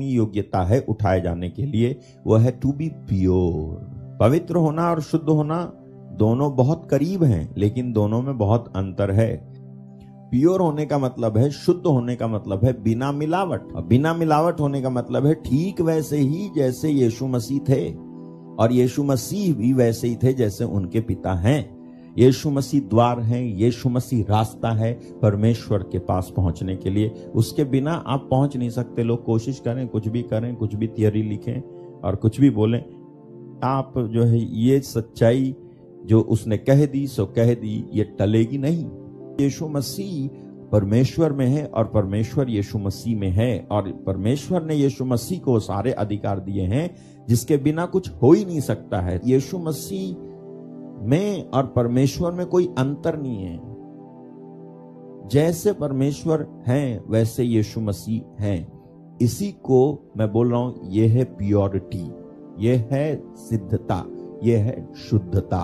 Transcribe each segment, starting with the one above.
योग्यता है उठाए जाने के लिए, वह है टू बी प्योर। पवित्र होना और शुद्ध होना दोनों बहुत करीब हैं, लेकिन दोनों में बहुत अंतर है। प्योर होने का मतलब है, शुद्ध होने का मतलब है बिना मिलावट, और बिना मिलावट होने का मतलब है ठीक वैसे ही जैसे यीशु मसीह थे, और यीशु मसीह भी वैसे ही थे जैसे उनके पिता हैं। यीशु मसीह द्वार हैं, यीशु मसीह रास्ता है परमेश्वर के पास पहुंचने के लिए। उसके बिना आप पहुंच नहीं सकते। लोग कोशिश करें, कुछ भी करें, कुछ भी थियरी लिखें और कुछ भी बोलें, आप जो है ये सच्चाई जो उसने कह दी सो कह दी, ये टलेगी नहीं। यीशु मसीह परमेश्वर में है और परमेश्वर यीशु मसीह में है, और परमेश्वर ने यीशु मसीह को सारे अधिकार दिए हैं जिसके बिना कुछ हो ही नहीं सकता है। यीशु मसीह में और परमेश्वर में कोई अंतर नहीं है। जैसे परमेश्वर हैं वैसे यीशु मसीह हैं। इसी को मैं बोल रहा हूं, यह है प्योरिटी, यह है सिद्धता, यह है शुद्धता,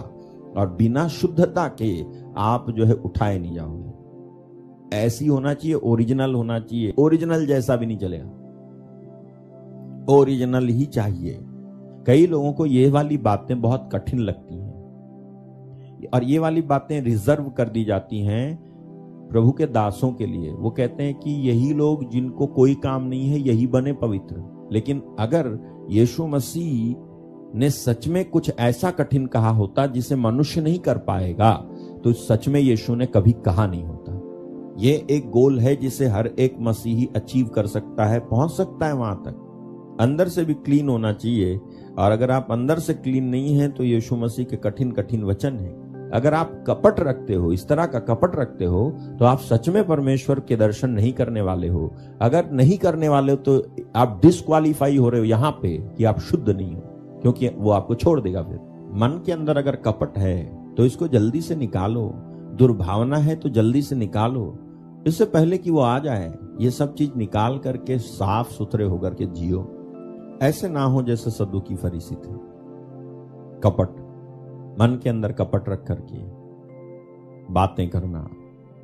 और बिना शुद्धता के आप जो है उठाए नहीं जाओगे। ऐसी होना चाहिए, ओरिजिनल होना चाहिए। ओरिजिनल जैसा भी नहीं चलेगा, ओरिजिनल ही चाहिए। कई लोगों को ये वाली बातें बहुत कठिन लगती हैं, और ये वाली बातें रिजर्व कर दी जाती हैं प्रभु के दासों के लिए। वो कहते हैं कि यही लोग जिनको कोई काम नहीं है यही बने पवित्र। लेकिन अगर यीशु मसीह ने सच में कुछ ऐसा कठिन कहा होता जिसे मनुष्य नहीं कर पाएगा, तो सच में यीशु ने कभी कहा नहीं होता। ये एक गोल है जिसे हर एक मसीही अचीव कर सकता है, पहुंच सकता है वहां तक। अंदर से भी क्लीन होना चाहिए, और अगर आप अंदर से क्लीन नहीं हैं तो यीशु मसीह के कठिन कठिन वचन हैं। अगर आप कपट रखते हो, इस तरह का कपट रखते हो, तो आप सच में परमेश्वर के दर्शन नहीं करने वाले हो। अगर नहीं करने वाले हो तो आप डिस्क्वालीफाई हो रहे हो यहाँ पे कि आप शुद्ध नहीं हो, क्योंकि वो आपको छोड़ देगा। फिर मन के अंदर अगर कपट है तो इसको जल्दी से निकालो। दुर्भावना है तो जल्दी से निकालो, इससे पहले कि वो आ जाए। ये सब चीज निकाल करके साफ सुथरे होकर के जियो। ऐसे ना हो जैसे सदूकी फरीसी थे। कपट, मन के अंदर कपट रख करके बातें करना,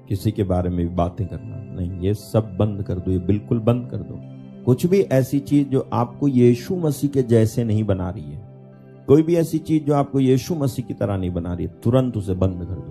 किसी के बारे में भी बातें करना नहीं, ये सब बंद कर दो, ये बिल्कुल बंद कर दो। कुछ भी ऐसी चीज जो आपको यीशु मसीह के जैसे नहीं बना रही है, कोई भी ऐसी चीज जो आपको यीशु मसीह की तरह नहीं बना रही है, तुरंत उसे बंद कर दो।